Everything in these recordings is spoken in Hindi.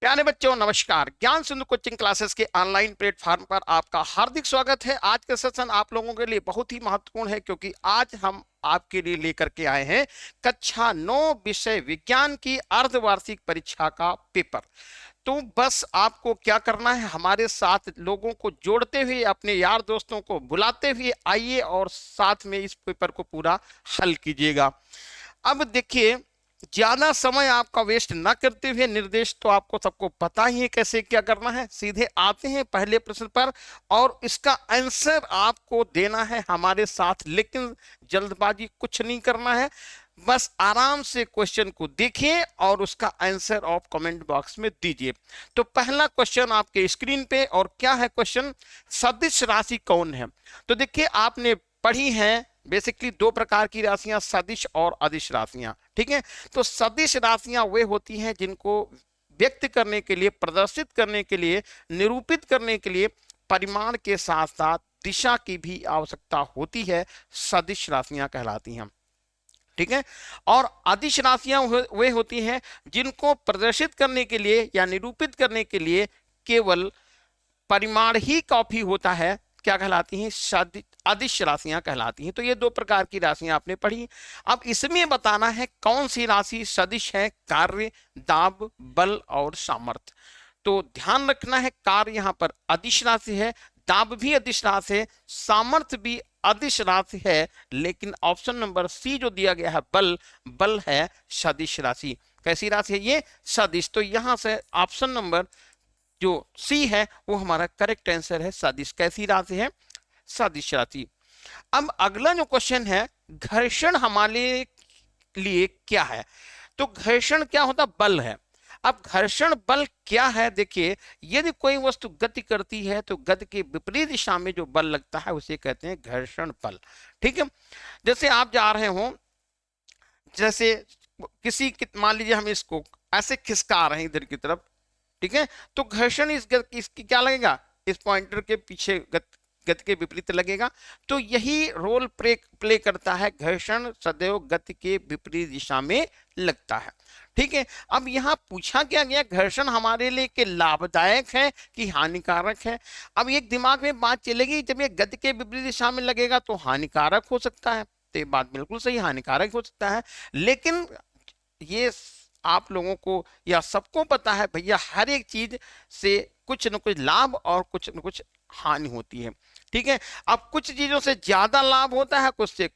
प्यारे बच्चों नमस्कार। ज्ञान सिंधु कोचिंग क्लासेस के ऑनलाइन प्लेटफॉर्म पर आपका हार्दिक स्वागत है। आज का सेशन आप लोगों के लिए बहुत ही महत्वपूर्ण है क्योंकि आज हम आपके लिए लेकर के आए हैं कक्षा 9 विषय विज्ञान की अर्धवार्षिक परीक्षा का पेपर। तो बस आपको क्या करना है, हमारे साथ लोगों को जोड़ते हुए अपने यार दोस्तों को बुलाते हुए आइए और साथ में इस पेपर को पूरा हल कीजिएगा। अब देखिए, ज्यादा समय आपका वेस्ट ना करते हुए, निर्देश तो आपको सबको पता ही है कैसे क्या करना है। सीधे आते हैं पहले प्रश्न पर और इसका आंसर आपको देना है हमारे साथ, लेकिन जल्दबाजी कुछ नहीं करना है। बस आराम से क्वेश्चन को देखिए और उसका आंसर आप कमेंट बॉक्स में दीजिए। तो पहला क्वेश्चन आपके स्क्रीन पे, और क्या है क्वेश्चन, सदिश राशि कौन है। तो देखिए, आपने पढ़ी है बेसिकली दो प्रकार की राशियां, सदिश और अदिश राशियां। ठीक है, तो सदिश राशियां वे होती हैं जिनको व्यक्त करने के लिए, प्रदर्शित करने के लिए, निरूपित करने के लिए परिमाण के साथ साथ दिशा की भी आवश्यकता होती है, सदिश राशियां कहलाती हैं। ठीक है, और अदिश राशियां वे होती हैं जिनको प्रदर्शित करने के लिए या निरूपित करने के लिए केवल परिमाण ही काफी होता है, क्या कहलाती हैं, अदिश राशियां कहलाती हैं। तो ये दो प्रकार की राशियां आपने पढ़ी। अब इसमें बताना है कौन सी राशि सदिश है, कार्य, दाब, बल और सामर्थ्य। तो ध्यान रखना है, कार्य यहां पर अदिश राशि है, दाब भी अदिश राशि है, सामर्थ्य भी अदिश राशि है, लेकिन ऑप्शन नंबर सी जो दिया गया है बल, बल है सदिश राशि। कैसी राशि है ये, सदिश। तो यहां से ऑप्शन नंबर जो सी है वो हमारा करेक्ट आंसर है, सदिश। कैसी राशि है, सदिश राशि। अब अगला जो क्वेश्चन है, घर्षण हमारे लिए क्या है। तो घर्षण क्या होता, बल है। अब घर्षण बल क्या है, देखिए, यदि कोई वस्तु गति करती है तो गति के विपरीत दिशा में जो बल लगता है उसे कहते हैं घर्षण बल। ठीक है, जैसे आप जा रहे हो, जैसे किसी मान लीजिए हम इसको ऐसे खिसका रहे हैं इधर की तरफ, ठीक है, तो घर्षण इसकी क्या लगेगा, इस पॉइंटर के पीछे गति के विपरीत लगेगा। तो यही रोल प्ले करता है, घर्षण सदैव गति के विपरीत दिशा में लगता है। ठीक है, अब यहां पूछा क्या गया, घर्षण हमारे लिए के लाभदायक है कि हानिकारक है। अब एक दिमाग में बात चलेगी, जब ये गति के विपरीत दिशा में लगेगा तो हानिकारक हो सकता है। तो ये बात बिल्कुल सही, हानिकारक हो सकता है। लेकिन ये आप लोगों को या सबको पता है भैया, हर एक चीज से कुछ न कुछ लाभ और कुछ न कुछ हानि होती है। ठीक है, अब कुछ चीजों से ज्यादा लाभ होता है, कुछ से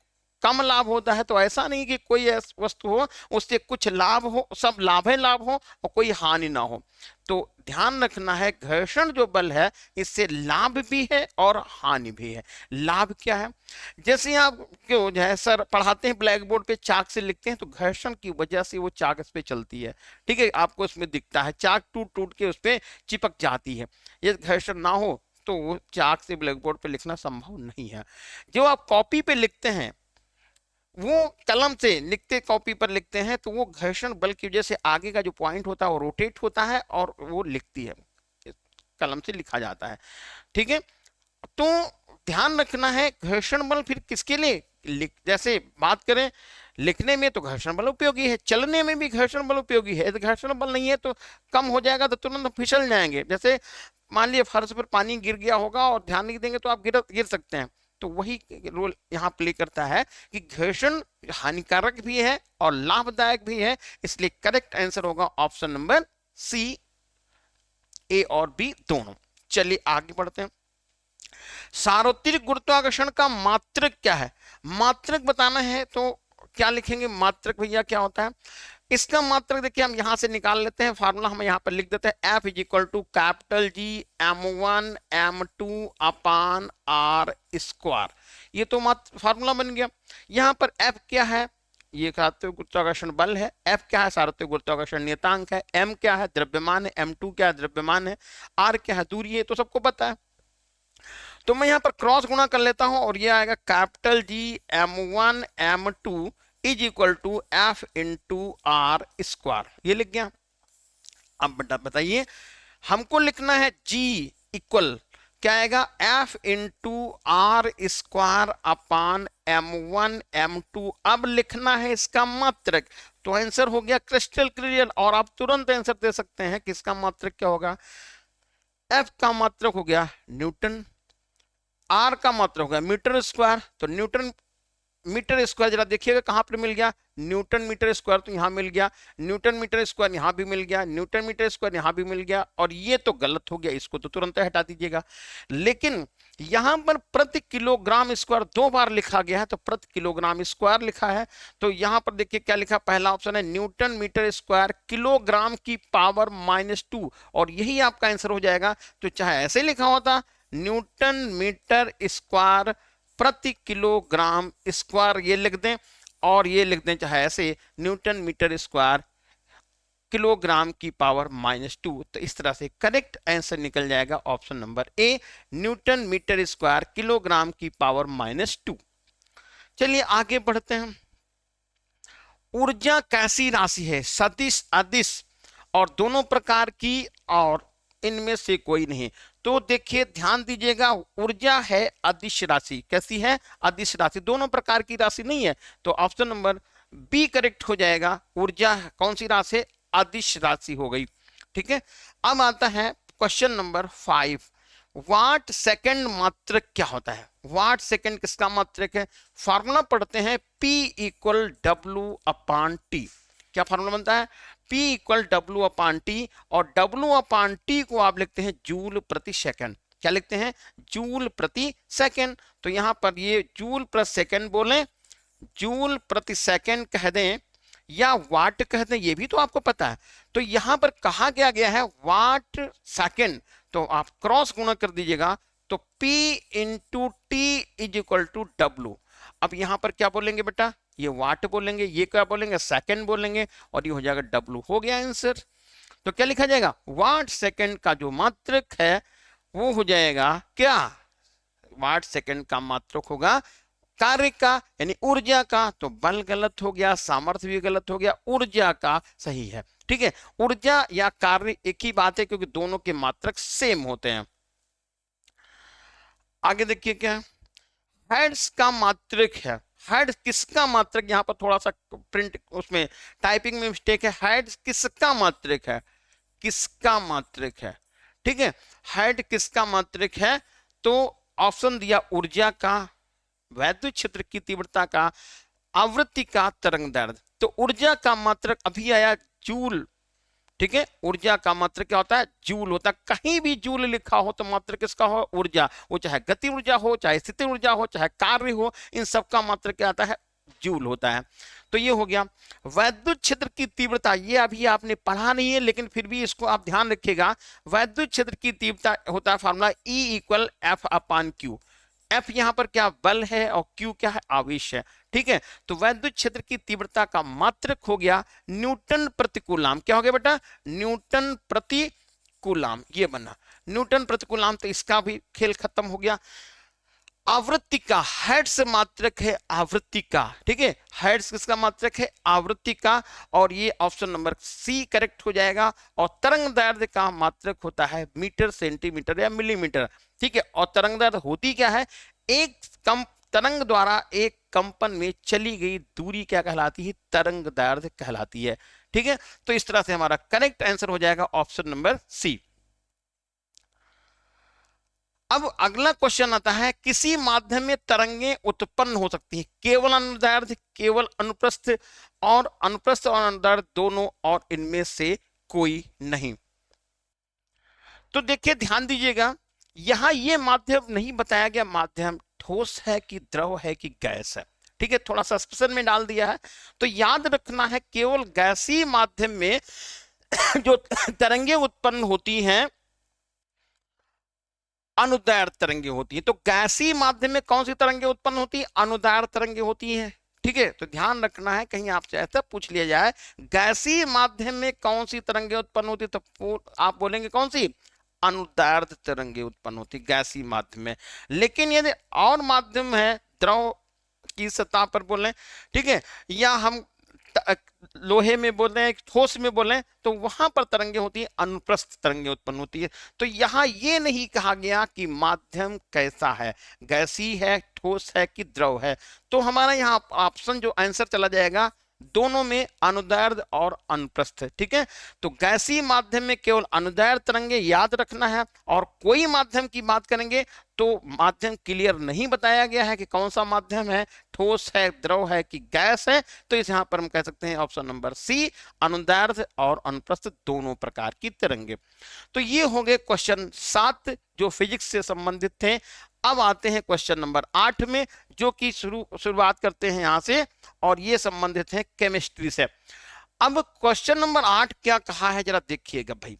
कम लाभ होता है। तो ऐसा नहीं कि कोई वस्तु हो उससे कुछ लाभ हो, सब लाभ है लाभ हो और कोई हानि ना हो। तो ध्यान रखना है, घर्षण जो बल है इससे लाभ भी है और हानि भी है। लाभ क्या है, जैसे आप क्यों जो है सर पढ़ाते हैं ब्लैक बोर्ड पे चाक से लिखते हैं, तो घर्षण की वजह से वो चाक इस पे चलती है। ठीक है, आपको इसमें दिखता है चाक टूट टूट के उस पे चिपक जाती है। यदि घर्षण ना हो तो वो चाक से ब्लैक बोर्ड पे लिखना संभव नहीं है। जो आप कॉपी पे लिखते हैं, वो कलम से लिखते, कॉपी पर लिखते हैं, तो वो घर्षण बल की वजह से आगे का जो पॉइंट होता है वो रोटेट होता है और वो लिखती है, कलम से लिखा जाता है। ठीक है, तो ध्यान रखना है, घर्षण बल फिर किसके लिए, जैसे बात करें लिखने में तो घर्षण बल उपयोगी है, चलने में भी घर्षण बल उपयोगी है। यदि घर्षण बल नहीं है तो कम हो जाएगा तो तुरंत फिसल जाएंगे। जैसे मान लीजिए फर्श पर पानी गिर गया होगा और ध्यान नहीं देंगे तो आप गिर सकते हैं। तो वही रोल यहाँ प्ले करता है कि घर्षण हानिकारक भी है और लाभदायक भी है, इसलिए करेक्ट आंसर होगा ऑप्शन नंबर सी, ए और बी दोनों। चलिए आगे बढ़ते हैं। सार्वत्रिक गुरुत्वाकर्षण का मात्रक क्या है, मात्रक बताना है तो क्या लिखेंगे, मात्रक भैया क्या होता है। इसका मात्रक देखिए हम यहां से निकाल लेते हैं, फार्मूला हम यहां पर लिख देते हैं, F is equal to capital G m1 m2 upon r square. ये तो फार्मूला बन गया। यहां पर F क्या है, ये सार्वत्रिक गुरुत्वाकर्षण बल है, F क्या है, सार्वत्रिक गुरुत्वाकर्षण नियतांक है, M क्या है, द्रव्यमान है, M2 क्या है, द्रव्यमान है, R क्या है, दूरी है, तो सबको पता है। तो मैं यहां पर क्रॉस गुणा कर लेता हूं और ये आएगा capital G m1 m2 is equal to F into r square, ये लिख गया। अब बेटा बताइए, हमको लिखना है G इक्वल क्या आएगा, F into r square upon m1 m2। अब लिखना है इसका मात्रक, तो आंसर हो गया क्रिस्टल क्लियर। और आप तुरंत आंसर दे सकते हैं कि इसका मात्रक क्या होगा। एफ का मात्रक हो गया न्यूटन, आर का मात्रक हो गया मीटर स्क्वायर। तो न्यूटन मीटर स्क्वायर जरा देखिएगा कहां पर मिल गया, न्यूटन मीटर स्क्वायर तो यहां मिल गया, न्यूटन मीटर स्क्वायर यहां भी मिल गया, न्यूटन मीटर स्क्वायर यहां भी मिल गया। और ये तो गलत हो गया, इसको तो तुरंत हटा दीजिएगा। लेकिन यहां पर प्रति किलोग्राम स्क्वायर 2 बार लिखा गया है, तो प्रति किलोग्राम स्क्वायर लिखा है। तो यहां पर देखिए क्या लिखा, पहला ऑप्शन है न्यूटन मीटर स्क्वायर किलोग्राम की पावर -2, और यही आपका आंसर हो जाएगा। तो चाहे ऐसे लिखा होता न्यूटन मीटर स्क्वायर प्रति किलोग्राम स्क्वायर ये लिख दें, और ये लिख दें चाहे ऐसे न्यूटन मीटर स्क्वायर किलोग्राम की पावर -2। तो इस तरह से करेक्ट आंसर निकल जाएगा option number A, newton metre square kilogram की पावर -2। चलिए आगे बढ़ते हैं। ऊर्जा कैसी राशि है, सदिश अदिश और दोनों प्रकार की, और इनमें से कोई नहीं। तो देखिए ध्यान दीजिएगा, ऊर्जा है अदिश राशि। कैसी है, अदिश राशि, दोनों प्रकार की राशि नहीं है। तो ऑप्शन नंबर बी करेक्ट हो जाएगा। ऊर्जा कौन सी राशि, अदिश राशि हो गई। ठीक है, अब आता है क्वेश्चन नंबर 5, वाट सेकंड मात्रक क्या होता है। वाट सेकंड किसका मात्रक है, फार्मूला पढ़ते हैं P = W/T। क्या फार्मूला बनता है, P = W/T, और W/T को आप लिखते हैं जूल प्रति सेकंड। क्या लिखते हैं, जूल प्रति सेकंड। तो यहां पर ये जूल प्रति सेकंड बोलें, जूल प्रति सेकंड कह दें, या वाट कह दें, ये भी तो आपको पता है। तो यहां पर कहा गया है वाट सेकंड, तो आप क्रॉस गुणा कर दीजिएगा, तो P × T = W। अब यहां पर क्या बोलेंगे बेटा, ये वाट बोलेंगे, ये क्या बोलेंगे, सेकंड बोलेंगे, और ये हो जाएगा W। हो गया आंसर। तो क्या लिखा जाएगा, वाट सेकंड का जो मात्रक है वो हो जाएगा क्या, वाट सेकंड का मात्रक होगा कार्य का, यानी ऊर्जा का। तो बल गलत हो गया, सामर्थ्य भी गलत हो गया, ऊर्जा का सही है। ठीक है, ऊर्जा या कार्य एक ही बात है, क्योंकि दोनों के मात्रक सेम होते हैं। आगे देखिए क्या, हर्ट्ज का मात्रक है। हर्ट्ज किसका मात्रक, यहां पर थोड़ा सा प्रिंट उसमें टाइपिंग में मिस्टेक है। हर्ट्ज किसका मात्रक है, किसका मात्रक है। ठीक है, हर्ट्ज किसका मात्रक है, तो ऑप्शन दिया ऊर्जा का, वैद्युत क्षेत्र की तीव्रता का, आवृत्ति का, तरंग दैर्ध्य। तो ऊर्जा का मात्रक अभी आया जूल। ठीक है, ऊर्जा का मात्रक क्या होता है, जूल होता है। कहीं भी जूल लिखा हो तो मात्रक किसका हो, ऊर्जा। वो चाहे गति ऊर्जा हो, चाहे स्थिति ऊर्जा हो, चाहे कार्य हो, इन सब का मात्रक क्या आता है, जूल होता है। तो ये हो गया वैद्युत क्षेत्र की तीव्रता। ये अभी आपने पढ़ा नहीं है, लेकिन फिर भी इसको आप ध्यान रखिएगा। वैद्युत क्षेत्र की तीव्रता होता है फॉर्मूला E = F/Q। F यहां पर क्या बल है, और Q क्या है, आवेश है। ठीक है, तो वैद्युत क्षेत्र की तीव्रता का मात्रक हो गया न्यूटन प्रति कूलाम। क्या हो गया बेटा, न्यूटन प्रति कूलाम, ये बना न्यूटन प्रति कूलाम। तो इसका भी खेल खत्म हो गया। आवृत्ति का, हर्ट्ज मात्रक है आवृत्ति का। ठीक है, हर्ट्ज किसका मात्रक है, आवृत्ति का, और ये ऑप्शन नंबर सी करेक्ट हो जाएगा। और तरंग दैर्ध्य का मात्रक होता है मीटर, सेंटीमीटर या मिलीमीटर। ठीक है, और तरंग दैर्ध्य होती क्या है, एक तरंग द्वारा एक कंपन में चली गई दूरी क्या कहलाती है, तरंग दैर्ध्य कहलाती है। ठीक है, तो इस तरह से हमारा करेक्ट आंसर हो जाएगा ऑप्शन नंबर सी। अब अगला क्वेश्चन आता है, किसी माध्यम में तरंगें उत्पन्न हो सकती हैं केवल अनुदैर्ध्य, केवल अनुप्रस्थ, और अनुप्रस्थ और अनुदैर्ध्य दोनों, और इनमें से कोई नहीं। तो देखिए ध्यान दीजिएगा, यहां ये माध्यम नहीं बताया गया माध्यम ठोस है कि द्रव है कि गैस है। ठीक है, थोड़ा सस्पेंशन में डाल दिया है। तो याद रखना है केवल गैसीय माध्यम में जो तरंगें उत्पन्न होती हैं अनुदैर्ध्य तरंगें होती है। तो गैसीय माध्यम में कौन सी तरंगें उत्पन्न होती है, अनुदैर्ध्य तरंगें होती है। ठीक है, तो ध्यान रखना है, कहीं आपसे ऐसा पूछ लिया जाए गैसीय माध्यम में कौन सी तरंगें उत्पन्न होती, तो आप बोलेंगे कौन सी, अनुदैर्ध्य तरंगें उत्पन्न होती गैसीय माध्यम में। लेकिन यदि और माध्यम है, द्रव की सतह पर बोलें, ठीक है, या हम लोहे में बोल रहे हैं, ठोस में बोले, तो वहां पर तरंगें होती है, अनुप्रस्थ तरंगें उत्पन्न होती है। तो यहां ये नहीं कहा गया कि माध्यम कैसा है, गैसीय है, ठोस है कि द्रव है। तो हमारा यहाँ ऑप्शन जो आंसर चला जाएगा दोनों में अनुदैर्ध्य और अनुप्रस्थ, ठीक है। तो गैसीय माध्यम में केवल अनुदैर्ध्य तरंगे याद रखना है, और कोई माध्यम की बात करेंगे तो माध्यम क्लियर नहीं बताया गया है कि कौन सा माध्यम है, ठोस है, द्रव है कि गैस है। तो इस यहां पर हम कह सकते हैं ऑप्शन नंबर सी, अनुदैर्ध्य और अनुप्रस्थ दोनों प्रकार की तरंगे। तो ये हो गए क्वेश्चन 7 जो फिजिक्स से संबंधित थे। अब आते हैं क्वेश्चन नंबर 8 में, जो कि शुरुआत करते हैं यहां से, और ये संबंधित है केमिस्ट्री से। अब क्वेश्चन नंबर 8 क्या कहा है जरा देखिएगा भाई।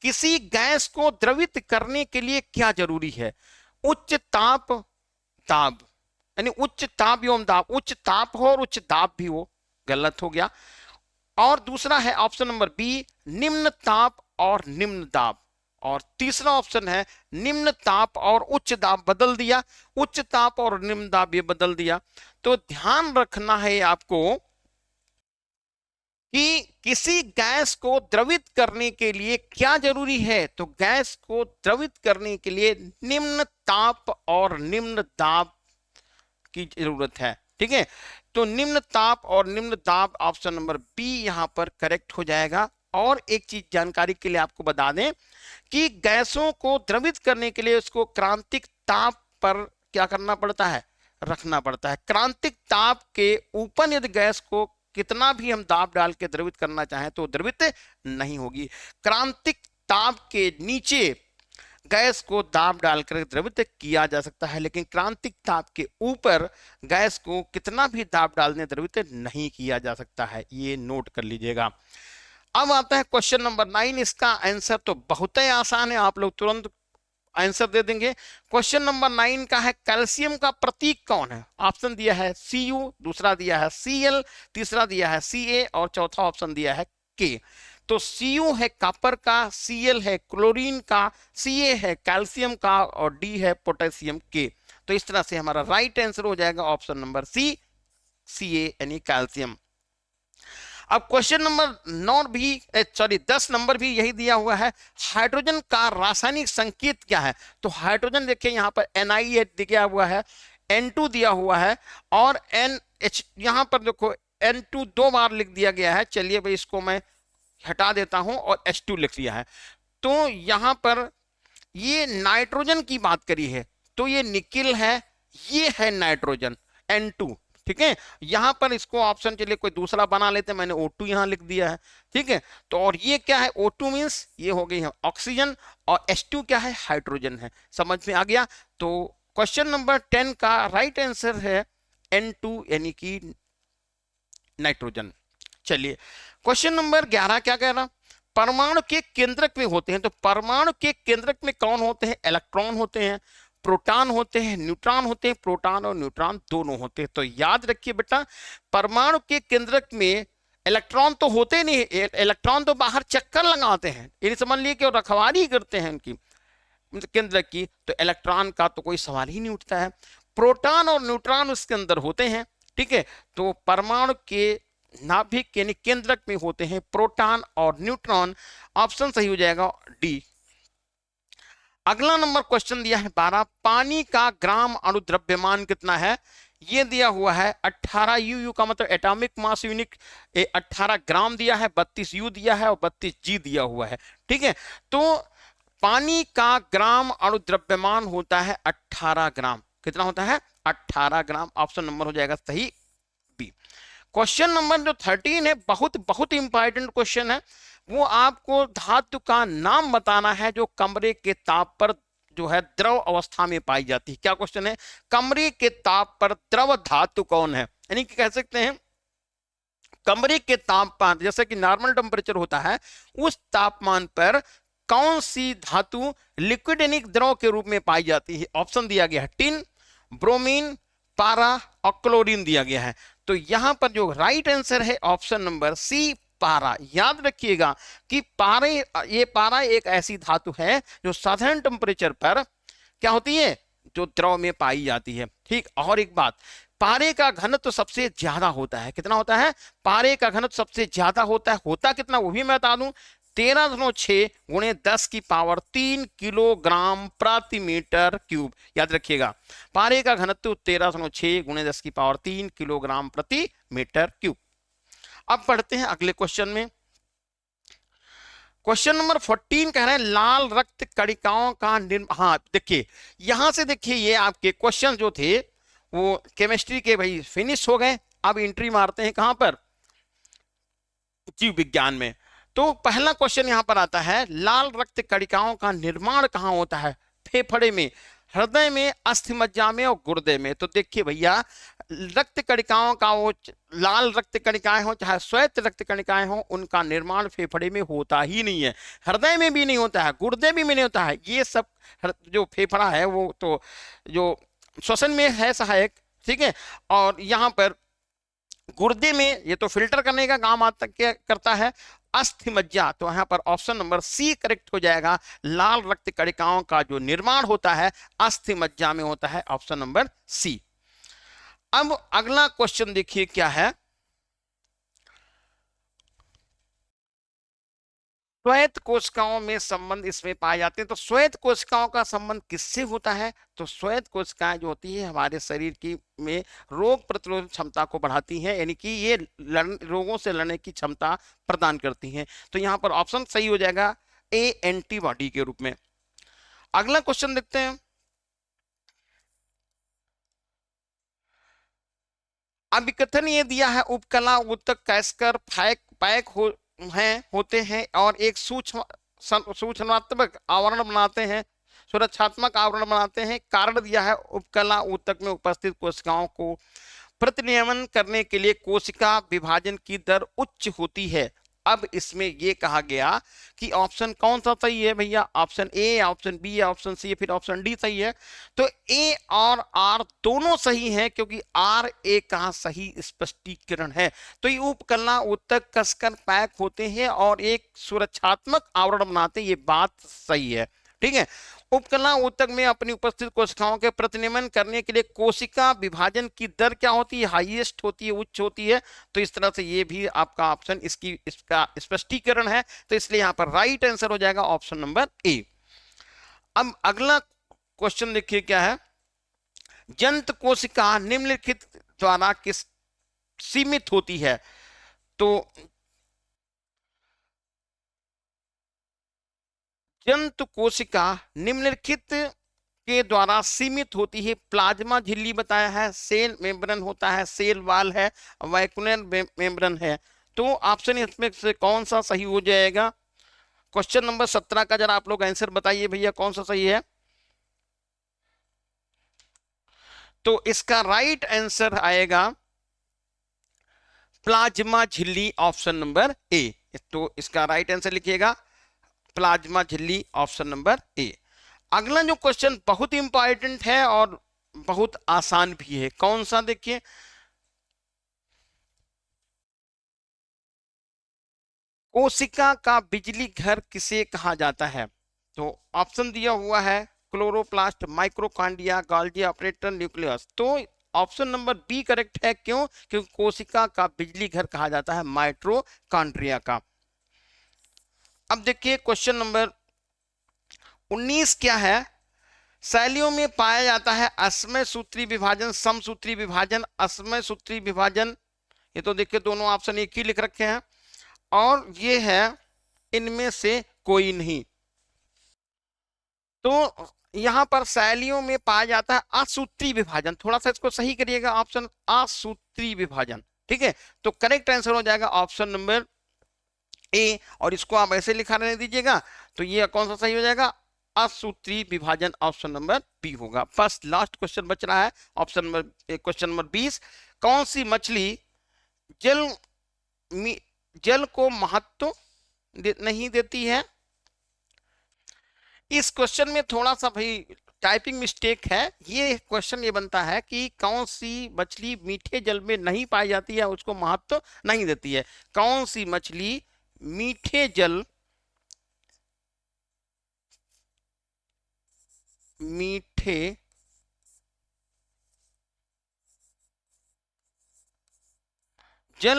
किसी गैस को द्रवित करने के लिए क्या जरूरी है? उच्च ताप दाब, यानी उच्च ताप एवं दाब, उच्च ताप हो और उच्च दाब भी हो, गलत हो गया। और दूसरा है ऑप्शन नंबर बी, निम्न ताप और निम्न दाब। और तीसरा ऑप्शन है निम्न ताप और उच्च दाब, बदल दिया, उच्च ताप और निम्न दाब ये बदल दिया। तो ध्यान रखना है आपको कि किसी गैस को द्रवित करने के लिए क्या जरूरी है। तो गैस को द्रवित करने के लिए निम्न ताप और निम्न दाब की जरूरत है, ठीक है। तो निम्न ताप और निम्न दाब ऑप्शन नंबर बी यहां पर करेक्ट हो जाएगा। और एक चीज जानकारी के लिए आपको बता दें कि गैसों को द्रवित करने के लिए उसको क्रांतिक ताप पर क्या करना पड़ता है, रखना पड़ता है। क्रांतिक ताप के ऊपर यदि गैस को कितना भी हम दाब डाल के द्रवित करना चाहें तो द्रवित नहीं होगी। क्रांतिक ताप के नीचे गैस को दाब डालकर द्रवित किया जा सकता है, लेकिन क्रांतिक ताप के ऊपर गैस को कितना भी दाब डालने द्रवित नहीं किया जा सकता है, ये नोट कर लीजिएगा। अब आता है क्वेश्चन नंबर 9। इसका आंसर तो बहुत ही आसान है, आप लोग तुरंत आंसर दे देंगे। क्वेश्चन नंबर 9 का है कैल्शियम का प्रतीक कौन है? ऑप्शन दिया है Cu, दूसरा दिया है Cl, तीसरा दिया है Ca और चौथा ऑप्शन दिया है K। तो Cu है कॉपर का, Cl है क्लोरीन का, Ca है कैल्शियम का और D है पोटेशियम के। तो इस तरह से हमारा राइट आंसर हो जाएगा ऑप्शन नंबर सी, Ca यानी कैल्शियम। अब क्वेश्चन नंबर 9 भी, सॉरी 10 नंबर भी यही दिया हुआ है। हाइड्रोजन का रासायनिक संकेत क्या है? तो हाइड्रोजन देखिए यहाँ पर NiH दिया हुआ है, N2 दिया हुआ है और NH यहाँ पर देखो N2 दो बार लिख दिया गया है। चलिए भाई इसको मैं हटा देता हूं और H2 लिख लिया है। तो यहां पर ये नाइट्रोजन की बात करी है, तो ये निकिल है, ये है नाइट्रोजन N2, ठीक है। यहां पर इसको ऑप्शन चलिए कोई दूसरा बना लेते हैं, मैंने O2 यहां लिख दिया है, ठीक है। तो और ये क्या है, O2 मींस ये हो गई है ऑक्सीजन और H2 क्या है, हाइड्रोजन है। समझ में आ गया? तो क्वेश्चन नंबर 10 का राइट आंसर है N2 यानी कि नाइट्रोजन। चलिए क्वेश्चन नंबर 11 क्या कह रहा, परमाणु के केंद्रक में होते हैं। तो परमाणु के केंद्रक में कौन होते हैं? इलेक्ट्रॉन होते हैं, प्रोटॉन होते हैं, न्यूट्रॉन होते हैं। प्रोटॉन और न्यूट्रॉन दोनों होते हैं। तो याद रखिए बेटा, परमाणु के केंद्रक में इलेक्ट्रॉन तो होते नहीं, इलेक्ट्रॉन तो बाहर चक्कर लगाते हैं, ये समझ लिए कि रखवाली करते हैं उनकी केंद्रक की। तो इलेक्ट्रॉन का तो कोई सवाल ही नहीं उठता है। प्रोटॉन और न्यूट्रॉन उसके अंदर होते हैं, ठीक है। तो परमाणु के नाभिक यानी केंद्रक में होते हैं प्रोटॉन और न्यूट्रॉन। ऑप्शन सही हो जाएगा डी। अगला नंबर क्वेश्चन दिया है 12, पानी का ग्राम अणुद्रव्यमान कितना है? ये दिया हुआ है 18 यू का मतलब एटॉमिक मास यूनिट 18 ग्राम दिया है, 32 यू दिया है और 32 जी दिया हुआ है, ठीक है। तो पानी का ग्राम अणुद्रव्यमान होता है 18 ग्राम। कितना होता है? 18 ग्राम। ऑप्शन नंबर हो जाएगा सही बी। क्वेश्चन नंबर जो 13 है, बहुत बहुत इंपॉर्टेंट क्वेश्चन है। वो आपको धातु का नाम बताना है जो कमरे के ताप पर जो है द्रव अवस्था में पाई जाती है। क्या क्वेश्चन है? कमरे के ताप पर द्रव धातु कौन है? यानी कि कह सकते हैं कमरे के तापमान, जैसे कि नॉर्मल टेम्परेचर होता है, उस तापमान पर कौन सी धातु लिक्विड यानी द्रव के रूप में पाई जाती है? ऑप्शन दिया गया है टिन, ब्रोमीन, पारा और क्लोरीन दिया गया है। तो यहां पर जो राइट आंसर है ऑप्शन नंबर सी, पारा। याद रखिएगा कि पारा एक ऐसी धातु है जो साधारण टेम्परेचर पर क्या होती है, जो द्रव में पाई जाती है, ठीक। और एक बात, पारे का घनत्व तो सबसे ज्यादा होता है। कितना होता है? पारे का घनत्व सबसे ज्यादा होता है। होता कितना वो भी मैं बता दूं, 13.6 गुणे 10 की पावर 3 किलोग्राम प्रति मीटर क्यूब। याद रखिएगा पारे का घनत्व 13.6 गुणे 10 की पावर 3 किलोग्राम प्रति मीटर क्यूब। अब पढ़ते हैं अगले क्वेश्चन में। क्वेश्चन नंबर 14 कह रहे हैं लाल रक्त कणिकाओं का निर्माण। हाँ देखिए, यहां से देखिए ये आपके क्वेश्चन जो थे वो केमिस्ट्री के भाई फिनिश हो गए। अब एंट्री मारते हैं कहां पर, जीव विज्ञान में। तो पहला क्वेश्चन यहां पर आता है, लाल रक्त कणिकाओं का निर्माण कहां होता है? फेफड़े में, हृदय में, अस्थि मज्जा में और गुर्दे में। तो देखिए भैया, रक्त कणिकाओं का वो लाल रक्त कणिकाएं हो चाहे श्वेत रक्त कणिकाएं हो, उनका निर्माण फेफड़े में होता ही नहीं है, हृदय में भी नहीं होता है, गुर्दे में भी नहीं होता है। ये सब जो फेफड़ा है वो तो जो श्वसन में है सहायक, ठीक है, और यहाँ पर गुर्दे में ये तो फिल्टर करने का काम आता करता है। अस्थि मज्जा, तो यहां पर ऑप्शन नंबर सी करेक्ट हो जाएगा। लाल रक्त कणिकाओं का जो निर्माण होता है अस्थि मज्जा में होता है, ऑप्शन नंबर सी। अब अगला क्वेश्चन देखिए क्या है, श्वेत कोशिकाओं में संबंध इसमें पाए जाते हैं। तो श्वेत कोशिकाओं का संबंध किससे होता है? तो श्वेत कोशिकाएं जो होती है हमारे शरीर की में रोग प्रतिरोधक क्षमता को बढ़ाती हैं, यानी कि ये रोगों से लड़ने की क्षमता प्रदान करती हैं। तो यहां पर ऑप्शन सही हो जाएगा ए, एंटीबॉडी के रूप में। अगला क्वेश्चन देखते हैं। अभिकथन ये दिया है, उपकला ऊतक कैसकर पैक होते हैं और एक सूचनात्मक आवरण बनाते हैं, सुरक्षात्मक आवरण बनाते हैं। कारण दिया है, उपकला ऊतक में उपस्थित कोशिकाओं को प्रतिनियमन करने के लिए कोशिका विभाजन की दर उच्च होती है। अब इसमें यह कहा गया कि ऑप्शन कौन सा सही है भैया? Option A, option B, option C, फिर ऑप्शन डी सही है। तो ए और आर दोनों सही हैं, क्योंकि आर ए का सही स्पष्टीकरण है। तो ये उपकला ऊतक कसकर पैक होते हैं और एक सुरक्षात्मक आवरण बनाते हैं, ये बात सही है, ठीक है। उपकला ऊतक में अपनी उपस्थित कोशिकाओं के प्रतिनियमन करने के लिए कोशिका विभाजन की दर क्या होती है? हाईएस्ट होती है, उच्च होती है। तो इस तरह से ये भी आपका ऑप्शन इसका स्पष्टीकरण है। तो इसलिए यहां पर राइट आंसर हो जाएगा ऑप्शन नंबर ए। अब अगला क्वेश्चन देखिए क्या है, जंत कोशिका निम्नलिखित द्वारा किस सीमित होती है? तो जंतु कोशिका निम्नलिखित के द्वारा सीमित होती है। प्लाज्मा झिल्ली बताया है, सेल मेम्ब्रेन होता है, सेल वाल है, वैक्यूलर मेम्ब्रेन है। तो ऑप्शन इसमें से कौन सा सही हो जाएगा? क्वेश्चन नंबर 17 का जरा आप लोग आंसर बताइए भैया, कौन सा सही है? तो इसका राइट आंसर आएगा प्लाज्मा झिल्ली, ऑप्शन नंबर ए। तो इसका राइट आंसर लिखिएगा प्लाज्मा झिल्ली, ऑप्शन नंबर ए। अगला जो क्वेश्चन बहुत इंपॉर्टेंट है और बहुत आसान भी है, कौन सा देखिए, कोशिका का बिजली घर किसे कहा जाता है? तो ऑप्शन दिया हुआ है क्लोरोप्लास्ट, माइक्रोकांडिया, गोल्गी ऑपरेटर, न्यूक्लियस। तो ऑप्शन नंबर बी करेक्ट है। क्यों? क्योंकि कोशिका का बिजली घर कहा जाता है माइटोकॉन्ड्रिया का। अब देखिए क्वेश्चन नंबर 19 क्या है, शैलियों में पाया जाता है असमय सूत्री विभाजन, समसूत्री विभाजन, असमय सूत्री विभाजन। ये तो देखिए दोनों ऑप्शन एक ही लिख रखे हैं, और ये है इनमें से कोई नहीं। तो यहां पर शैलियों में पाया जाता है असूत्री विभाजन। थोड़ा सा इसको सही करिएगा, ऑप्शन असूत्री विभाजन, ठीक है। तो करेक्ट आंसर हो जाएगा ऑप्शन नंबर ए, और इसको आप ऐसे लिखा रहने दीजिएगा। तो ये कौन सा सही हो जाएगा? असूत्री विभाजन, ऑप्शन नंबर बी होगा। फर्स्ट लास्ट क्वेश्चन बच रहा है, ऑप्शन नंबर क्वेश्चन नंबर 20, कौन सी मछली जल को महत्व नहीं देती है? इस क्वेश्चन में थोड़ा सा भाई टाइपिंग मिस्टेक है। ये क्वेश्चन ये बनता है कि कौन सी मछली मीठे जल में नहीं पाई जाती है, उसको महत्व नहीं देती है। कौन सी मछली मीठे जल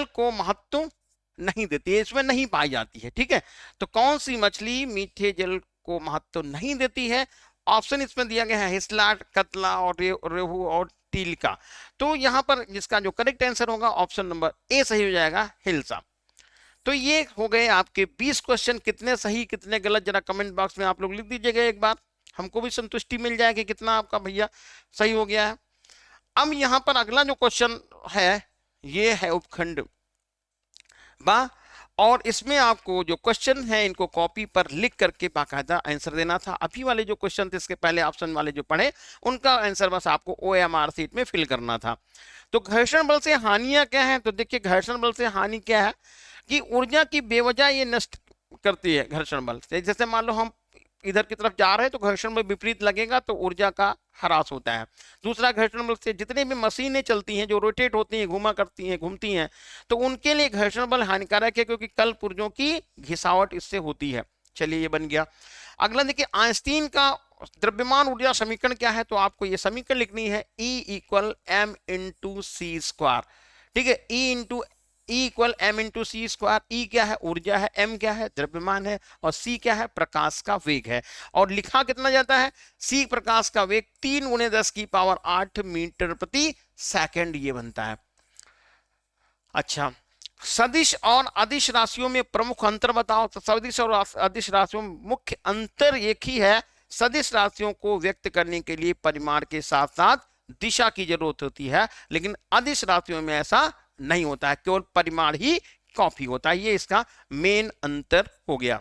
को महत्व नहीं देती है, इसमें नहीं पाई जाती है, ठीक है। तो कौन सी मछली मीठे जल को महत्व नहीं देती है? ऑप्शन इसमें दिया गया है हिस्लाट, कतला और रेहू और स्टील का। तो यहाँ पर जिसका जो करेक्ट आंसर होगा ऑप्शन नंबर ए सही हो जाएगा, हिल्सा। तो ये हो गए आपके 20 क्वेश्चन। कितने सही कितने गलत जरा कमेंट बॉक्स में आप लोग लिख दीजिएगा, एक बार हमको भी संतुष्टि मिल जाए कि कितना आपका भैया सही हो गया है। अब यहाँ पर अगला जो क्वेश्चन है ये है उपखंड बा, और इसमें आपको जो क्वेश्चन है इनको कॉपी पर लिख करके बाकायदा आंसर देना था। अभी वाले जो क्वेश्चन थे इसके पहले ऑप्शन वाले जो पढ़े उनका आंसर बस आपको OMR सीट में फिल करना था। तो घर्षण बल से हानियां क्या है, तो देखिए घर्षण बल से हानि क्या है कि ऊर्जा की बेवजह ये नष्ट करती है। घर्षण बल से जैसे मान लो हम इधर की तरफ जा रहे हैं तो घर्षण बल विपरीत लगेगा तो ऊर्जा का ह्रास होता है। दूसरा, घर्षण बल से जितनी भी मशीनें चलती हैं जो रोटेट होती हैं, घुमा करती हैं, घूमती हैं, तो उनके लिए घर्षण बल हानिकारक है क्योंकि कल पुर्जों की घिसावट इससे होती है। चलिए ये बन गया। अगला देखिए आइंस्टीन का द्रव्यमान ऊर्जा समीकरण क्या है, तो आपको ये समीकरण लिखनी है E = m/c²। ठीक है, E = m/c²। E क्या है, ऊर्जा है, m क्या है, द्रव्यमान है, और c क्या है, प्रकाश का वेग है। और लिखा कितना जाता है, c प्रकाश का वेग 3 × 10⁸ मीटर प्रति सेकंड ये बनता है। अच्छा, सदिश और अदिश राशियों में प्रमुख अंतर बताओ। तो सदिश और अदिश राशियों में मुख्य अंतर एक ही है, सदिश राशियों को व्यक्त करने के लिए परिमाण के साथ साथ दिशा की जरूरत होती है, लेकिन अदिश राशियों में ऐसा नहीं होता है, केवल परिमाण ही कॉपी होता है। ये इसका मेन अंतर हो गया।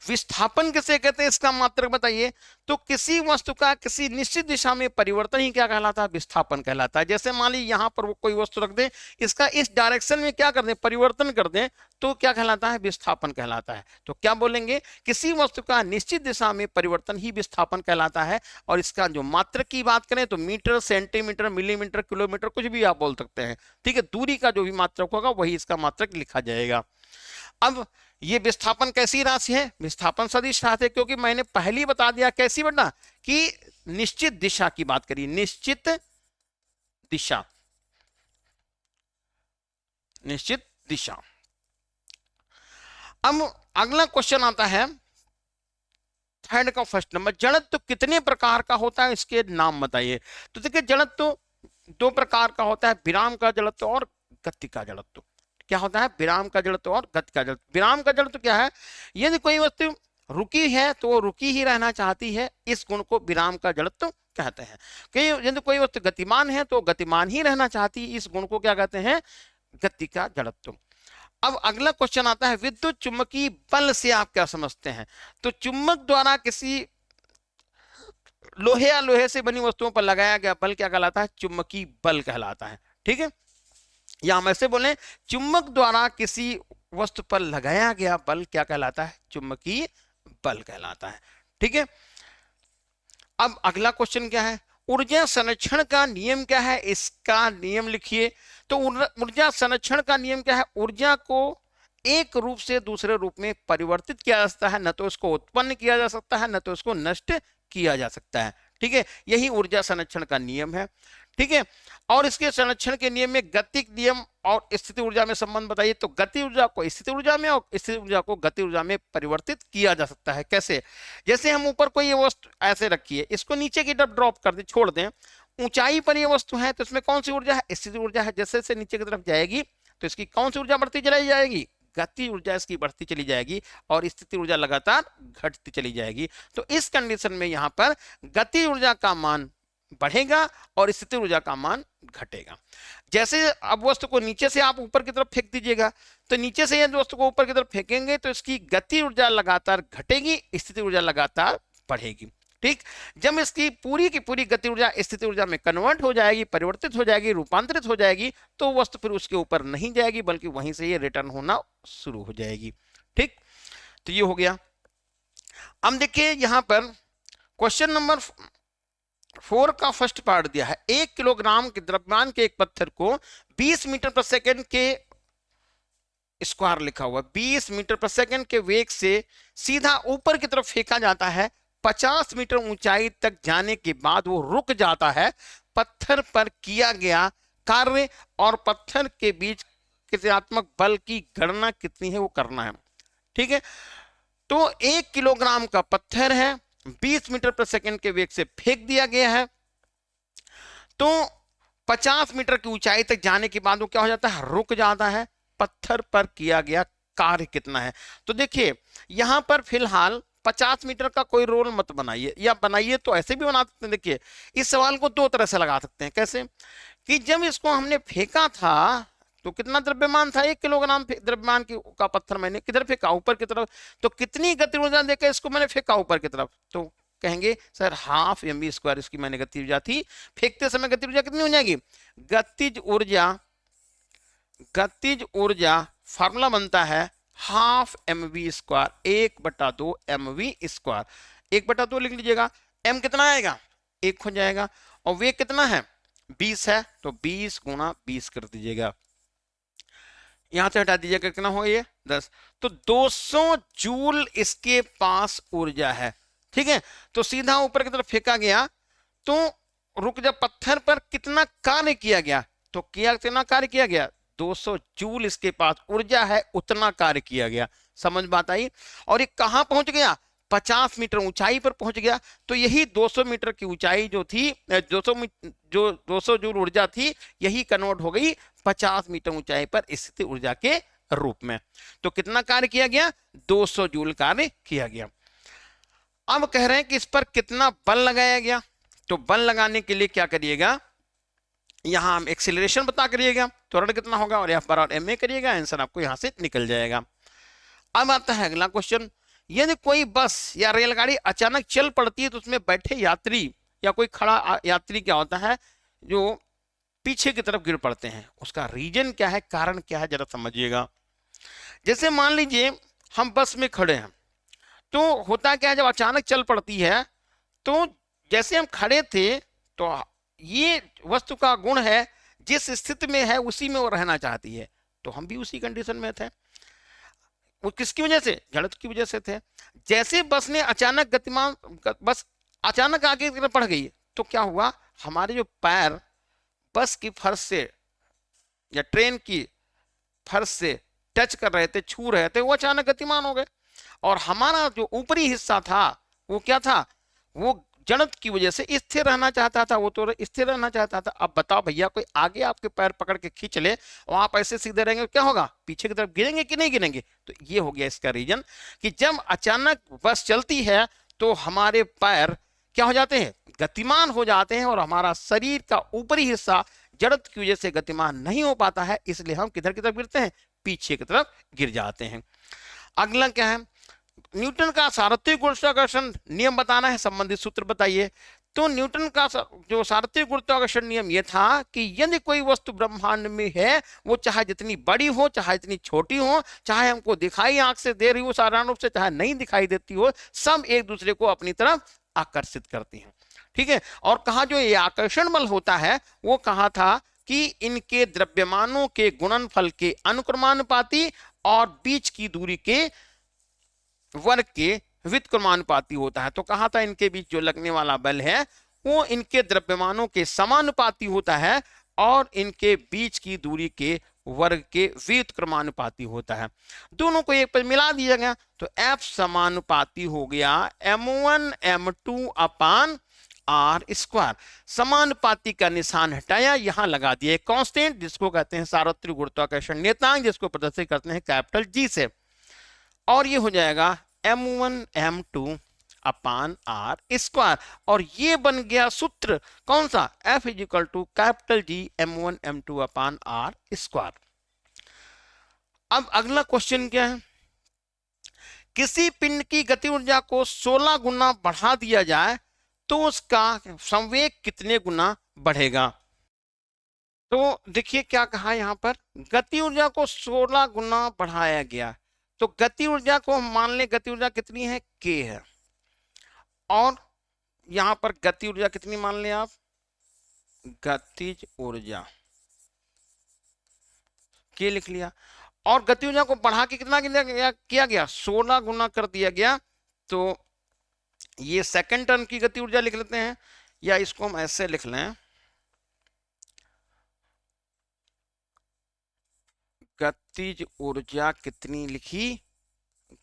विस्थापन किसे कहते हैं, इसका मात्रक बताइए। तो किसी वस्तु का किसी निश्चित दिशा में परिवर्तन ही क्या कहलाता है, विस्थापन कहलाता है। जैसे मान लीजिए यहां पर वो कोई वस्तु रख दें, इसका इस डायरेक्शन में क्या कर दें, परिवर्तन कर दें, तो क्या कहलाता है, विस्थापन कहलाता है। तो क्या बोलेंगे, किसी वस्तु का निश्चित दिशा में परिवर्तन ही विस्थापन कहलाता है। और इसका जो मात्रक की बात करें तो मीटर, सेंटीमीटर, मिलीमीटर, किलोमीटर, कुछ भी आप बोल सकते हैं। ठीक है, दूरी का जो भी मात्रक होगा वही इसका मात्रक लिखा जाएगा। अब ये विस्थापन कैसी राशि है, विस्थापन सदिश राशि है, क्योंकि मैंने पहले ही बता दिया कैसी बेटा कि निश्चित दिशा की बात करिए, निश्चित दिशा, निश्चित दिशा। अब अगला क्वेश्चन आता है थर्ड का फर्स्ट नंबर, जड़त्व कितने प्रकार का होता है, इसके नाम बताइए। तो देखिए जड़त्व 2 प्रकार का होता है, विराम का जड़त्व और गति का जड़त्व। क्या होता है, विराम का जड़त्व और गति का जड़त्व। विराम का जड़त्व क्या है, यदि कोई वस्तु रुकी है तो वो रुकी ही रहना चाहती है, इस गुण को विराम का जड़त्व कहते हैं। कि यदि कोई वस्तु गतिमान है तो गतिमान ही रहना चाहती है, इस गुण को क्या कहते हैं, गति का जड़त्व। अब अगला क्वेश्चन आता है विद्युत चुंबकीय बल से आप क्या समझते हैं। तो चुंबक द्वारा किसी लोहे या लोहे से बनी वस्तुओं पर लगाया गया बल क्या कहलाता है, चुंबकीय बल कहलाता है। ठीक है, या हम ऐसे बोले चुंबक द्वारा किसी वस्तु पर लगाया गया बल क्या कहलाता है, चुंबकीय बल कहलाता है। ठीक है, अब अगला क्वेश्चन क्या है, ऊर्जा संरक्षण का नियम क्या है, इसका नियम लिखिए। तो ऊर्जा संरक्षण का नियम क्या है, ऊर्जा को एक रूप से दूसरे रूप में परिवर्तित किया जा सकता है, न तो उसको उत्पन्न किया जा सकता है, न तो उसको नष्ट किया जा सकता है। ठीक है, यही ऊर्जा संरक्षण का नियम है। ठीक है, और इसके संरक्षण के नियम में गतिक नियम और स्थिति ऊर्जा में संबंध बताइए। तो गति ऊर्जा को स्थिति ऊर्जा में और स्थिति ऊर्जा को गति ऊर्जा में परिवर्तित किया जा सकता है। कैसे, जैसे हम ऊपर कोई ये वस्तु ऐसे रखिए, इसको नीचे की तरफ ड्रॉप कर दे, छोड़ दें, ऊंचाई पर ये वस्तु है तो इसमें कौन सी ऊर्जा है, स्थिति ऊर्जा है। जैसे जैसे नीचे की तरफ जाएगी तो इसकी कौन सी ऊर्जा बढ़ती चली जाएगी, गति ऊर्जा इसकी बढ़ती चली जाएगी, और स्थिति ऊर्जा लगातार घटती चली जाएगी। तो इस कंडीशन में यहाँ पर गति ऊर्जा का मान बढ़ेगा और स्थिति ऊर्जा का मान घटेगा। जैसे अब वस्तु को नीचे से आप ऊपर की तरफ फेंक दीजिएगा, तो नीचे से यदि वस्तु को ऊपर की तरफ फेंकेंगे तो इसकी गति ऊर्जा लगातार घटेगी, स्थिति ऊर्जा लगातार बढ़ेगी। ठीक, जब इसकी पूरी की पूरी गति ऊर्जा स्थिति ऊर्जा में कन्वर्ट हो जाएगी, परिवर्तित हो जाएगी, रूपांतरित हो जाएगी, तो वस्तु फिर उसके ऊपर नहीं जाएगी बल्कि वहीं से ये रिटर्न होना शुरू हो जाएगी। ठीक, तो ये हो गया। अब देखिए यहां पर क्वेश्चन नंबर 4 का फर्स्ट पार्ट दिया है, 1 किलोग्राम के द्रव्यमान के एक पत्थर को 20 मीटर प्रति सेकंड के स्क्वायर लिखा हुआ, 20 मीटर प्रति सेकंड के वेग से सीधा ऊपर की तरफ फेंका जाता है। 50 मीटर ऊंचाई तक जाने के बाद वो रुक जाता है। पत्थर पर किया गया कार्य और पत्थर के बीच क्रियात्मक बल की गणना कितनी है वो करना है। ठीक है, तो 1 किलोग्राम का पत्थर है, 20 मीटर प्रति सेकंड के वेग से फेंक दिया गया है। तो 50 मीटर की ऊंचाई तक जाने के बाद वो क्या हो जाता है, रुक जाता है। पत्थर पर किया गया कार्य कितना है। तो देखिए यहां पर फिलहाल 50 मीटर का कोई रोल मत बनाइए, या बनाइए तो ऐसे भी बना सकते हैं। देखिए इस सवाल को दो तरह से लगा सकते हैं। कैसे कि जब इसको हमने फेंका था तो कितना द्रव्यमान था, 1 किलोग्राम द्रव्यमान का पत्थर मैंने किधर फेंका, ऊपर की तरफ। तो कितनी गति ऊर्जा देकर इसको मैंने फेंका ऊपर की तरफ, तो कहेंगे सर हाफ mv² इसकी मैंने गति ऊर्जा थी। फेंकते समय गति ऊर्जा कितनी हो जाएगी, गतिज ऊर्जा फार्मूला बनता है हाफ mv², 1/2 mv²। 1/2 लिख लीजिएगा। m कितना आएगा, 1 हो जाएगा। और वेग कितना है, 20 है, तो 20 × 20 कर दीजिएगा। यहां से हटा दीजिएगा, कितना हो ये 10। तो 200 जूल इसके पास ऊर्जा है। ठीक है, तो सीधा ऊपर की तरफ फेंका गया तो रुक जा, पत्थर पर कितना कार्य किया गया, तो कितना कार्य किया गया, 200 जूल इसके पास ऊर्जा है, उतना कार्य किया गया। समझ बात आई। और ये कहां पहुंच गया, 50 मीटर ऊंचाई पर पहुंच गया। तो यही 200 मीटर की ऊंचाई जो थी, 200 जूल ऊर्जा थी, यही कन्वर्ट हो गई 50 मीटर ऊंचाई पर स्थित ऊर्जा के रूप में। तो कितना कार्य किया गया, 200 जूल कार्य किया गया। अब कह रहे हैं कि इस पर कितना बल लगाया गया। तो बल लगाने के लिए क्या करिएगा, यहां हम एक्सीलरेशन बता करिएगा, त्वरण कितना होगा, और F/ma करिएगा, आंसर आपको यहां से निकल जाएगा। अब आता है अगला क्वेश्चन, यदि कोई बस या रेलगाड़ी अचानक चल पड़ती है तो उसमें बैठे यात्री या कोई खड़ा यात्री क्या होता है, जो पीछे की तरफ गिर पड़ते हैं, उसका रीजन क्या है, कारण क्या है, जरा समझिएगा। जैसे मान लीजिए हम बस में खड़े हैं, तो होता क्या है, जब अचानक चल पड़ती है तो जैसे हम खड़े थे, तो ये वस्तु का गुण है जिस स्थिति में है उसी में वो रहना चाहती है। तो हम भी उसी कंडीशन में थे। वो किसकी वजह से, जड़त की वजह से थे। जैसे बस ने अचानक बस अचानक आगे की तरफ बढ़ गई, तो क्या हुआ, हमारे जो पैर बस की फर्श से या ट्रेन की फर्श से टच कर रहे थे, छू रहे थे, वो अचानक गतिमान हो गए। और हमारा जो ऊपरी हिस्सा था वो क्या था, वो जड़त की वजह से स्थिर रहना चाहता था, वो तो स्थिर रहना चाहता था। अब बताओ भैया, कोई आगे आपके पैर पकड़ के खींच ले और आप ऐसे सीधे रहेंगे, क्या होगा, पीछे की तरफ गिरेंगे कि नहीं गिरेंगे। तो ये हो गया इसका रीजन कि जब अचानक बस चलती है तो हमारे पैर क्या हो जाते हैं, गतिमान हो जाते हैं, और हमारा शरीर का ऊपरी हिस्सा जड़त की वजह से गतिमान नहीं हो पाता है, इसलिए हम किधर की तरफ गिरते हैं, पीछे की तरफ गिर जाते हैं। अगला क्या है, न्यूटन का सार्वत्रिक गुरुत्वाकर्षण नियम बताना है, संबंधित सूत्र बताइए। तो न्यूटन का जो सार्वत्रिक गुरुत्वाकर्षण नियम यह था कि यदि कोई वस्तु ब्रह्मांड में है, वो चाहे जितनी बड़ी हो, चाहे जितनी छोटी हो, चाहे हमको दिखाई आंख से दे रही हो साधारण रूप से, चाहे नहीं दिखाई देती हो, सब एक दूसरे को अपनी तरफ आकर्षित करती हैं। ठीक है, और कहा जो ये आकर्षण बल होता है, वो कहा था कि इनके द्रव्यमानों के गुणनफल के अनुक्रमानुपाती और बीच की दूरी के वर्ग के व्युत्क्रमानुपाती होता है। तो कहा था इनके बीच जो लगने वाला बल है वो इनके द्रव्यमानों के समानुपाती होता है और इनके बीच की दूरी के वर्ग के व्युत्क्रमानुपाती होता है। दोनों को एक पर मिला दिया गया तो F समानुपाती हो गया m1 m2 अपान r²। समानुपाती का निशान हटाया, यहां लगा दिया कांस्टेंट, जिसको कहते हैं सार्वत्रिक गुरुत्वाकर्षण नियतांक, जिसको प्रदर्शित करते हैं कैपिटल G से। और ये हो जाएगा m1 m2 अपान r²। और ये बन गया सूत्र कौन सा, F equal to capital G m1 m2 upon r²। अब अगला क्वेश्चन क्या है, किसी पिंड की गति ऊर्जा को 16 गुना बढ़ा दिया जाए तो उसका संवेग कितने गुना बढ़ेगा। तो देखिए क्या कहा यहां पर, गति ऊर्जा को 16 गुना बढ़ाया गया। तो गति ऊर्जा को हम मान लें, गति ऊर्जा कितनी है, k है, और यहां पर गति ऊर्जा कितनी मान लें आप, गतिज ऊर्जा k लिख लिया। और गति ऊर्जा को बढ़ा के कितना किया गया, 16 गुना कर दिया गया। तो ये सेकंड टर्म की गति ऊर्जा लिख लेते हैं, या इसको हम ऐसे लिख लें, गतिज ऊर्जा कितनी लिखी,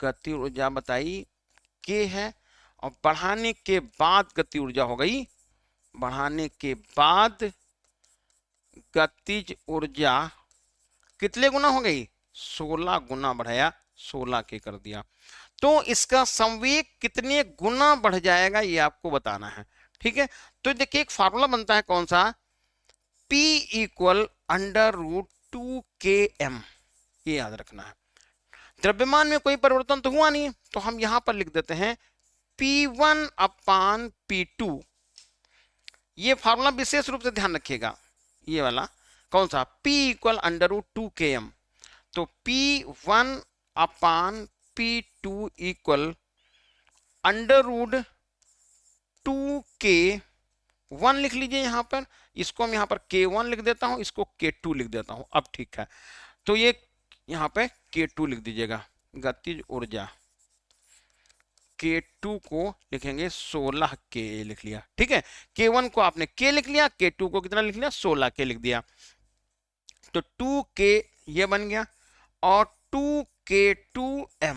गति ऊर्जा बताई k है, और बढ़ाने के बाद गति ऊर्जा हो गई, बढ़ाने के बाद गतिज ऊर्जा कितने गुना हो गई, 16 गुना बढ़ाया, 16 के कर दिया। तो इसका संवेग कितने गुना बढ़ जाएगा ये आपको बताना है। ठीक है, तो देखिए एक फार्मूला बनता है कौन सा, P equal under root 2km, ये याद रखना है। द्रव्यमान में कोई परिवर्तन तो हुआ नहीं, तो हम यहां पर लिख देते हैं P1 अपान P2। ये फार्मूला विशेष रूप से ध्यान रखिएगा, ये वाला कौन सा, P equal under root 2km। तो P1 अपान P2 equal under root 2k1 लिख लीजिए यहां पर, इसको मैं यहां पर k1 लिख देता हूं, इसको k2 लिख देता हूं। अब ठीक है, तो ये यहां पे k2 लिख दीजिएगा, गतिज ऊर्जा k2 को लिखेंगे 16k लिख लिया। ठीक है, k1 को आपने k लिख लिया, k2 को कितना लिख लिया, 16k लिख दिया। तो 2k ये बन गया और 2k2m,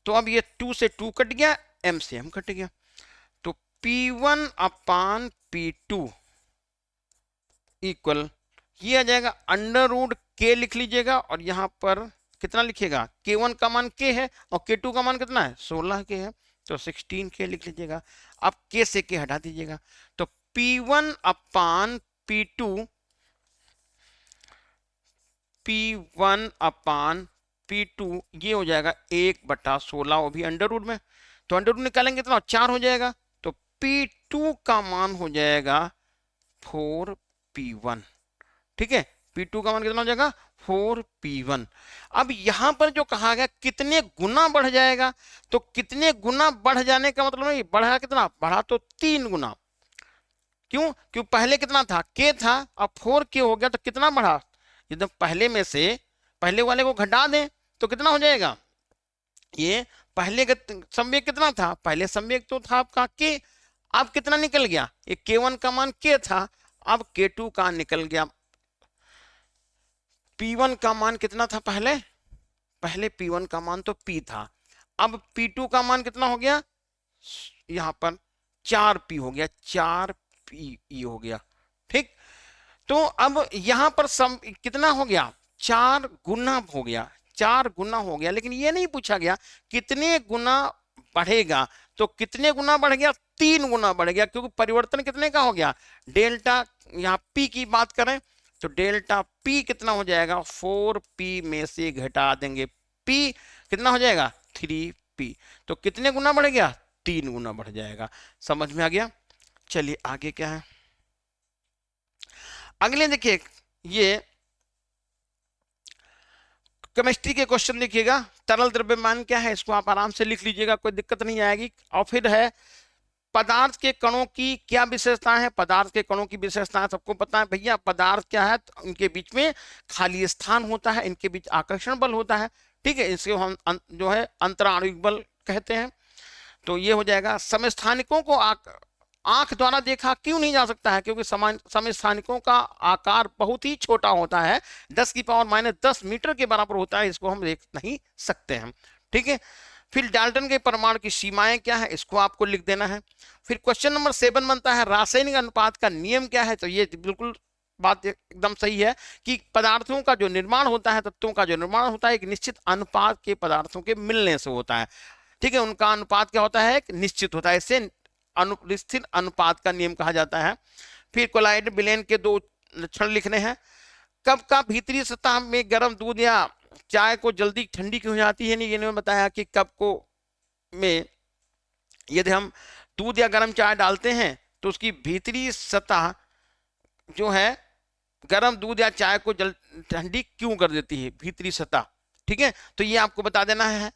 तो अब ये 2 से 2 कट गया, m से m कट गया। तो P1 अपान P2 इक्वल ये आ जाएगा अंडर रूट k लिख लीजिएगा, और यहां पर कितना लिखिएगा, k1 का मान k है और k2 का मान कितना है, 16k है, तो 16k लिख लीजिएगा। अब k से k हटा दीजिएगा, तो P1 अपान P2, P1 अपान P2 ये हो जाएगा 1/16, वो भी अंडर रूट में, तो अंडर रूट निकालेंगे तो 4 हो जाएगा, तो P2 का मान हो जाएगा 4P1। ठीक है, P2 का मान कितना हो जाएगा, 4P1। अब यहां पर जो कहा गया कितने गुना बढ़ जाएगा, तो कितने गुना बढ़ जाने का मतलब नहीं, बढ़ा कितना, बढ़ा तो 3 गुना। क्यों पहले कितना था, k था, अब 4k हो गया, तो कितना बढ़ा, एकदम पहले में से पहले वाले को घटा दें तो कितना हो जाएगा, ये पहले का संवेग कितना था, पहले संवेग तो था आपका k, अब कितना निकल गया, ये k1 का मान k था, अब k2 का निकल गया, P1 का मान कितना था, पहले P1 का मान तो P था, अब P2 का मान कितना हो गया, यहां पर 4P हो गया, 4P हो गया। ठीक, तो अब यहां पर कितना हो गया, 4 गुना हो गया, 4 गुना हो गया, लेकिन ये नहीं पूछा गया कितने गुना बढ़ेगा, तो कितने गुना बढ़ गया, 3 गुना बढ़ गया, क्योंकि परिवर्तन कितने का हो गया, डेल्टा, यहाँ P की बात करें तो डेल्टा P कितना हो जाएगा, 4P में से घटा देंगे P कितना हो जाएगा, 3P, तो कितने गुना बढ़ गया, 3 गुना बढ़ जाएगा। समझ में आ गया। चलिए आगे क्या है, अगले देखिए, ये केमिस्ट्री के क्वेश्चन देखिएगा, तरल द्रव्यमान क्या है, इसको आप आराम से लिख लीजिएगा, कोई दिक्कत नहीं आएगी। और फिर है पदार्थ के कणों की क्या विशेषताएं हैं, पदार्थ के कणों की विशेषताएं सबको पता है भैया, पदार्थ क्या है, तो इनके बीच में खाली स्थान होता है, इनके बीच आकर्षण बल होता है। ठीक है, इसको हम जो है अंतराणविक बल कहते हैं। तो ये हो जाएगा, समस्थानिकों को आंख द्वारा देखा क्यों नहीं जा सकता है, क्योंकि समस्थानिकों का आकार बहुत ही छोटा होता है, 10⁻⁻10 मीटर के बराबर होता है, इसको हम देख नहीं सकते हैं। ठीक है, फिर डाल्टन के परमाणु की सीमाएं क्या है, इसको आपको लिख देना है। फिर क्वेश्चन नंबर 7 बनता है, रासायनिक अनुपात का नियम क्या है, तो ये बिल्कुल बात एकदम सही है कि पदार्थों का जो निर्माण होता है, तत्वों का जो निर्माण होता है, एक निश्चित अनुपात के पदार्थों के मिलने से होता है। ठीक है, उनका अनुपात क्या होता है, एक निश्चित होता है, इससे स्थिर अनुपात का नियम कहा जाता है। फिर कोलाइड विलयन के 2 लक्षण लिखने हैं। कब का भीतरी सतह में गर्म दूध या चाय को जल्दी ठंडी क्यों हो जाती है, ये इन्होंने बताया कि कब को में यदि हम दूध या गर्म चाय डालते हैं तो उसकी भीतरी सतह जो है गर्म दूध या चाय को ठंडी क्यों कर देती है, भीतरी सतह। ठीक है, तो ये आपको बता देना है।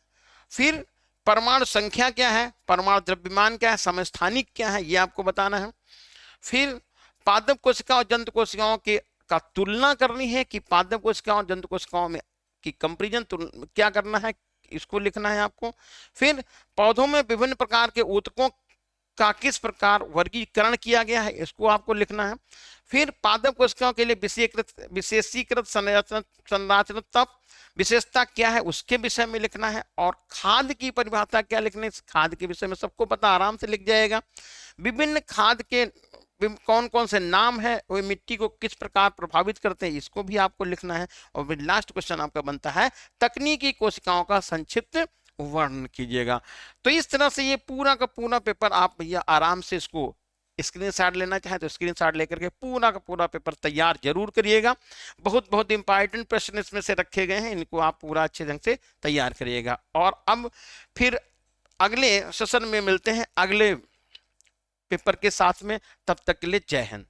फिर परमाणु संख्या क्या है, परमाणु द्रव्यमान क्या है, समस्थानिक क्या है, ये आपको बताना है। फिर पादप कोशिकाओं और जंतु कोशिकाओं के का तुलना करनी है कि पादप कोशिकाओं और जंतु कोशिकाओं में की कंपैरिजन क्या करना है, इसको लिखना है आपको। फिर पौधों में विभिन्न प्रकार के ऊतकों का किस प्रकार वर्गीकरण किया गया है, इसको आपको लिखना है। फिर पादप कोशिकाओं के लिए विशेषीकृत संरचनात्मक विशेषता क्या है, उसके विषय में लिखना है। और खाद की परिभाषा क्या लिखने, खाद के विषय में सबको पता, आराम से लिख जाएगा। विभिन्न खाद के कौन कौन से नाम है वो मिट्टी को किस प्रकार प्रभावित करते हैं, इसको भी आपको लिखना है। और फिर लास्ट क्वेश्चन आपका बनता है तकनीकी कोशिकाओं का संक्षिप्त वर्णन कीजिएगा। तो इस तरह से ये पूरा का पूरा पेपर आप भैया आराम से इसको स्क्रीनशॉट लेना चाहे तो स्क्रीनशॉट लेकर के पूरा का पूरा पेपर तैयार जरूर करिएगा। बहुत बहुत इंपॉर्टेंट प्रश्न इसमें से रखे गए हैं, इनको आप पूरा अच्छे ढंग से तैयार करिएगा। और अब फिर अगले सेशन में मिलते हैं अगले पेपर के साथ में, तब तक के लिए जय हिंद।